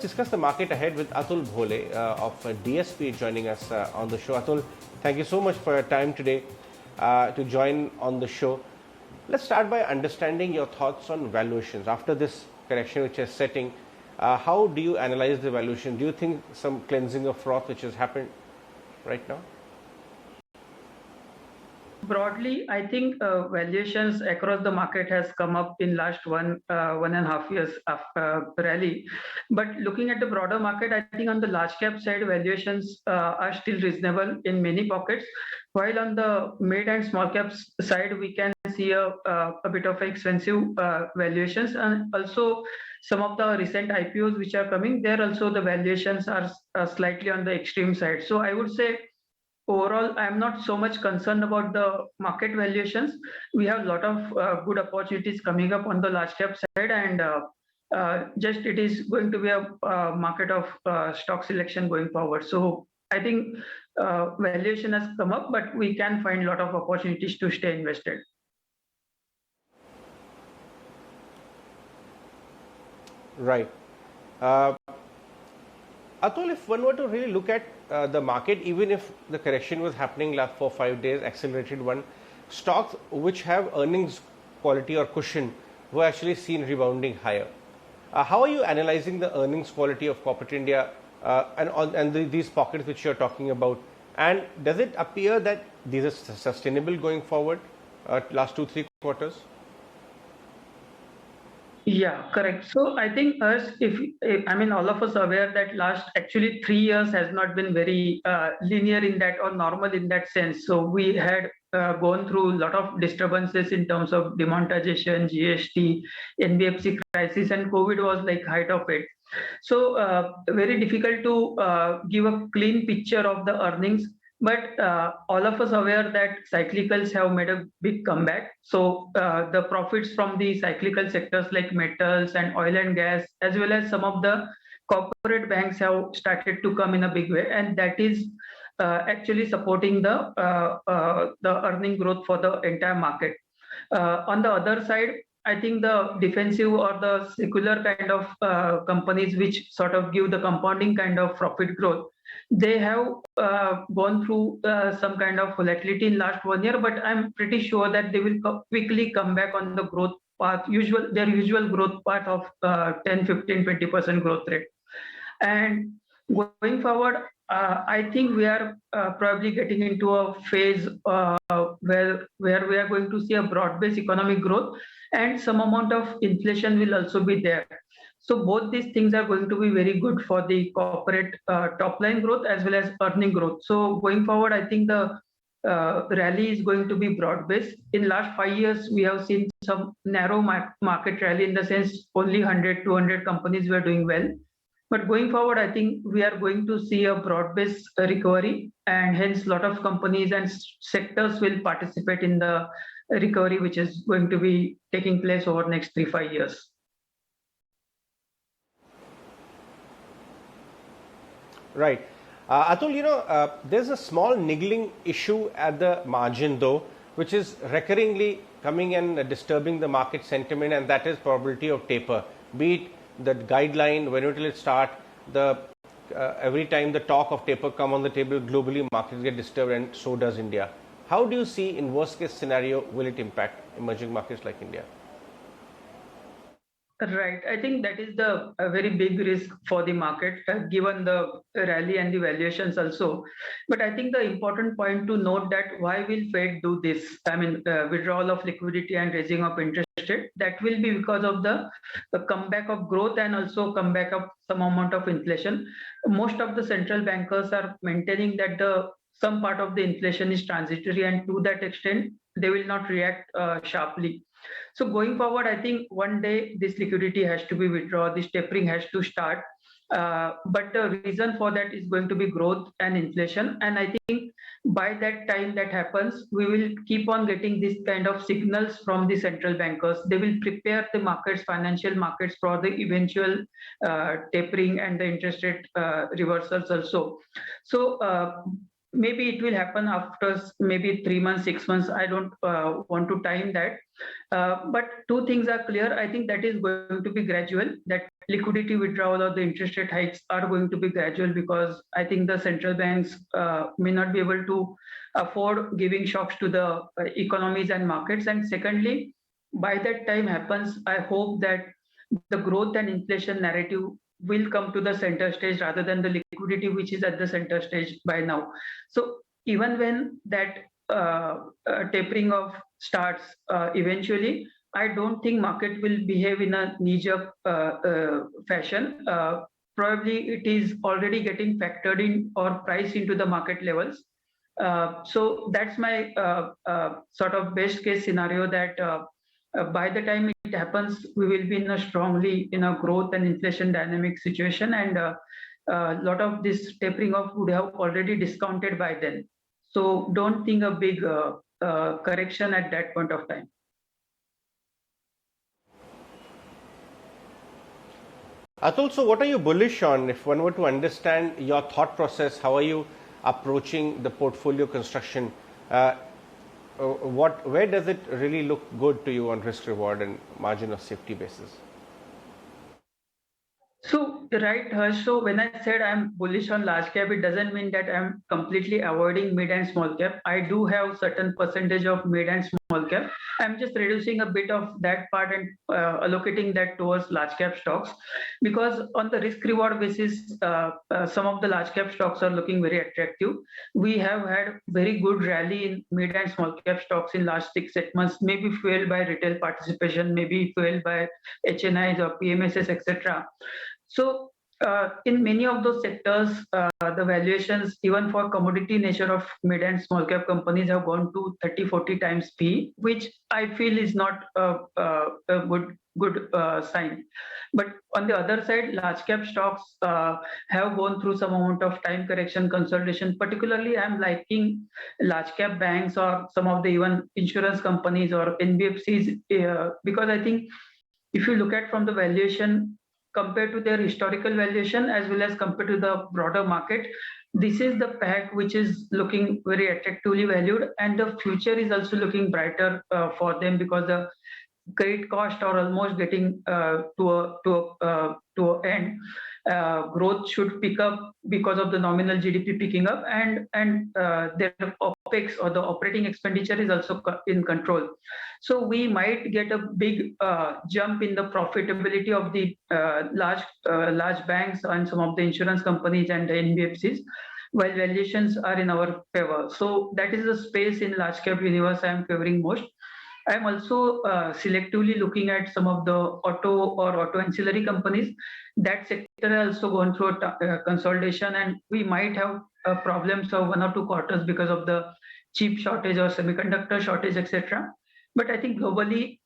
discuss the market ahead with Atul Bhole of DSP joining us on the show. Atul, thank you so much for your time today to join on the show. Let's start by understanding your thoughts on valuations. After this correction which is setting, how do you analyze the valuation? Do you think some cleansing of froth which has happened right now? Broadly, I think valuations across the market has come up in last 1.5 years of rally. But looking at the broader market, I think on the large cap side, valuations are still reasonable in many pockets. While on the mid and small caps side, we can see a bit of expensive valuations, and also some of the recent IPOs which are coming, there also the valuations are slightly on the extreme side. So I would say overall, I'm not so much concerned about the market valuations. We have a lot of good opportunities coming up on the large cap side, and just it is going to be a market of stock selection going forward. So I think valuation has come up, but we can find a lot of opportunities to stay invested. Right. Atul, if one were to really look at the market, even if the correction was happening last 4-5 days, accelerated one, stocks which have earnings quality or cushion were actually seen rebounding higher. How are you analyzing the earnings quality of corporate India these pockets which you're talking about? And does it appear that these are sustainable going forward, last 2-3 quarters? Yeah, correct. So I think if I mean, all of us are aware that last actually 3 years has not been very linear in that or normal in that sense. So we had gone through a lot of disturbances in terms of demonetization, GST, NBFC crisis, and COVID was like height of it. So very difficult to give a clean picture of the earnings. But all of us are aware that cyclicals have made a big comeback. So the profits from the cyclical sectors like metals and oil and gas, as well as some of the corporate banks have started to come in a big way, and that is actually supporting the earning growth for the entire market. On the other side, I think the defensive or the secular kind of companies which sort of give the compounding kind of profit growth, they have gone through some kind of volatility in last 1 year, but I'm pretty sure that they will quickly come back on the growth path, their usual growth path of 10, 15, 20% growth rate. And going forward, I think we are probably getting into a phase where we are going to see a broad-based economic growth, and some amount of inflation will also be there. So both these things are going to be very good for the corporate top line growth as well as earning growth. So going forward, I think the rally is going to be broad-based. In last 5 years, we have seen some narrow market rally, in the sense only 100, 200 companies were doing well. But going forward, I think we are going to see a broad-based recovery, and hence a lot of companies and sectors will participate in the recovery, which is going to be taking place over next 3-5 years. Right. Atul, there's a small niggling issue at the margin, though, which is recurringly coming and disturbing the market sentiment, and that is probability of taper. Be it the guideline, when will it start, every time the talk of taper come on the table, globally markets get disturbed, and so does India. How do you see, in worst case scenario, will it impact emerging markets like India? Right. I think that is a very big risk for the market, given the rally and the valuations also. But I think the important point to note that why will Fed do this? I mean, withdrawal of liquidity and raising of interest rate, that will be because of the comeback of growth and also comeback of some amount of inflation. Most of the central bankers are maintaining that some part of the inflation is transitory, and to that extent, they will not react sharply. So going forward, I think one day this liquidity has to be withdrawn, this tapering has to start. But the reason for that is going to be growth and inflation. And I think by that time that happens, we will keep on getting this kind of signals from the central bankers. They will prepare the markets, financial markets, for the eventual tapering and the interest rate reversals also. So maybe it will happen after maybe 3 months, 6 months. I don't want to time that. But two things are clear. I think that is going to be gradual. That liquidity withdrawal or the interest rate hikes are going to be gradual, because I think the central banks may not be able to afford giving shocks to the economies and markets. And secondly, by that time happens, I hope that the growth and inflation narrative will come to the center stage rather than the liquidity which is at the center stage by now. So even when that tapering off starts eventually, I don't think market will behave in a knee-jerk fashion. Probably it is already getting factored in or priced into the market levels. So that's my sort of best case scenario, that by the time it happens, we will be in a strongly in a growth and inflation dynamic situation, and a lot of this tapering off would have already discounted by then. So don't think a big correction at that point of time. Atul, so what are you bullish on? If one were to understand your thought process, how are you approaching the portfolio construction? Where does it really look good to you on risk reward and margin of safety basis? So, right, Harsh. So when I said I'm bullish on large cap, it doesn't mean that I'm completely avoiding mid and small cap. I do have certain percentage of mid and small cap. I'm just reducing a bit of that part and allocating that towards large cap stocks, because on the risk reward basis, some of the large cap stocks are looking very attractive. We have had very good rally in mid and small cap stocks in last 6 8 months, maybe fueled by retail participation, maybe fueled by HNIs or PMSs, etc. So in many of those sectors, the valuations, even for commodity nature of mid and small cap companies, have gone to 30 40 times P, which I feel is not a good sign. But on the other side, large cap stocks have gone through some amount of time correction consolidation. Particularly, I'm liking large cap banks or some of the even insurance companies or NBFCs, because I think if you look at from the valuation compared to their historical valuation as well as compared to the broader market, this is the pack which is looking very attractively valued, and the future is also looking brighter for them, because the credit cost are almost getting to end. Growth should pick up because of the nominal GDP picking up, and their OPEX or the operating expenditure is also in control. So we might get a big jump in the profitability of the large banks and some of the insurance companies and the NBFCs, while valuations are in our favor. So that is the space in large cap universe I am favoring most. I'm also selectively looking at some of the auto or auto ancillary companies. That sector has also gone through a consolidation, and we might have problems of 1 or 2 quarters because of the chip shortage or semiconductor shortage, etc. But I think globally,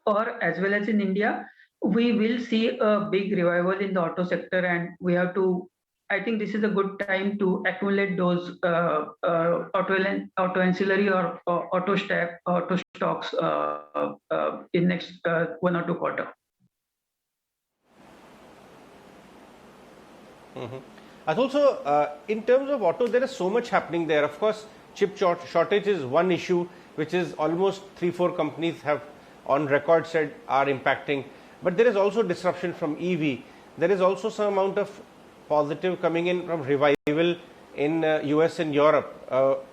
or as well as in India, we will see a big revival in the auto sector, and we have to. I think this is a good time to accumulate those auto ancillary or auto stocks in next 1 or 2 quarter. Also, in terms of auto, there is so much happening there. Of course, chip shortage is one issue, which is almost 3 4 companies have on record said are impacting. But there is also disruption from EV. There is also some amount of positive coming in from revival in US and Europe.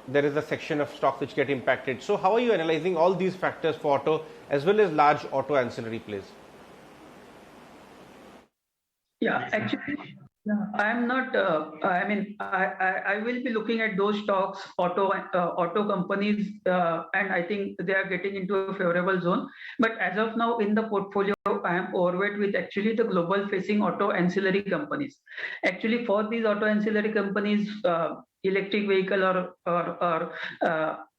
There is a section of stock which get impacted. So how are you analyzing all these factors for auto as well as large auto ancillary plays? Yeah, actually, I'm not. I mean, I will be looking at those stocks, auto companies, and I think they are getting into a favorable zone. But as of now, in the portfolio, I am overweight with actually the global facing auto ancillary companies. Actually, for these auto ancillary companies, electric vehicle or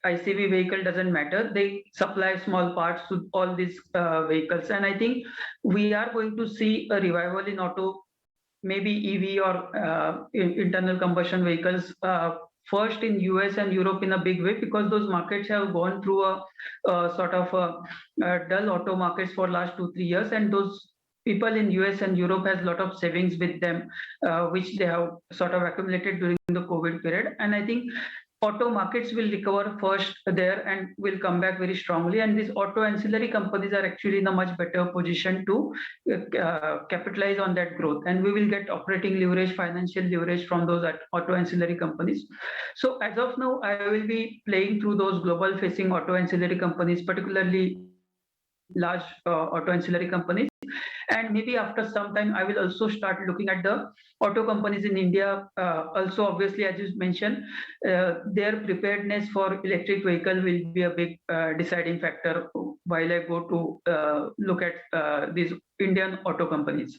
ICV vehicle doesn't matter. They supply small parts to all these vehicles, and I think we are going to see a revival in auto, maybe EV or internal combustion vehicles, first in US and Europe in a big way, because those markets have gone through a sort of a dull auto markets for last 2 3 years, and those people in US and Europe has a lot of savings with them, which they have sort of accumulated during the COVID period. And I think auto markets will recover first there and will come back very strongly. And these auto ancillary companies are actually in a much better position to capitalize on that growth. And we will get operating leverage, financial leverage from those auto ancillary companies. So as of now, I will be playing through those global facing auto ancillary companies, particularly large auto ancillary companies. And maybe after some time, I will also start looking at the auto companies in India. Also, obviously, as you mentioned, their preparedness for electric vehicle will be a big deciding factor while I go to look at these Indian auto companies.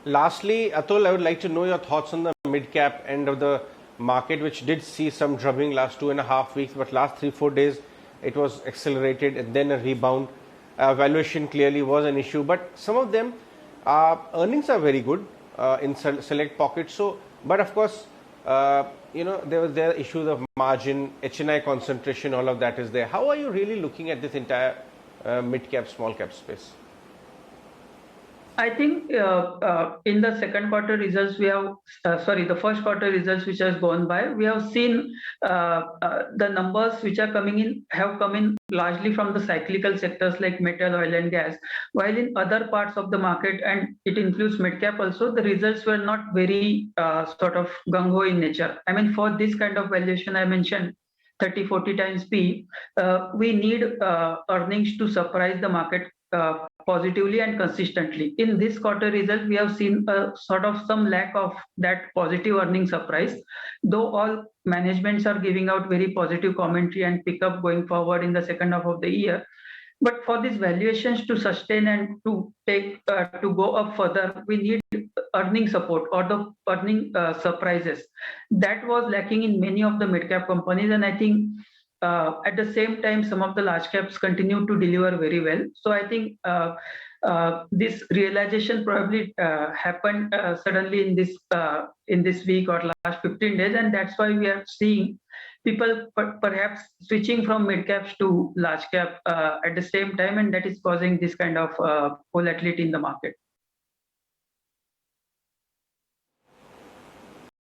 Lastly, Atul, I would like to know your thoughts on the mid-cap end of the market, which did see some drubbing last 2.5 weeks, but last 3-4 days it was accelerated and then a rebound. Valuation clearly was an issue, but some of them earnings are very good in select pockets. So, but of course, there are issues of margin, HNI concentration, all of that is there. How are you really looking at this entire mid-cap, small-cap space? I think in the second quarter results, we have, the first quarter results which has gone by, we have seen the numbers which are coming in have come in largely from the cyclical sectors like metal, oil and gas, while in other parts of the market, and it includes mid-cap also, the results were not very sort of gung-ho in nature. I mean, for this kind of valuation, I mentioned 30-40 times P, we need earnings to surprise the market positively and consistently. In this quarter result, we have seen a sort of some lack of that positive earning surprise, though all managements are giving out very positive commentary and pickup going forward in the second half of the year. But for these valuations to sustain and to take to go up further, we need earning support or the earning surprises. That was lacking in many of the mid-cap companies, and I think at the same time, some of the large caps continue to deliver very well. So I think this realization probably happened suddenly in this week or last 15 days, and that's why we are seeing people perhaps switching from mid caps to large cap at the same time, and that is causing this kind of volatility in the market.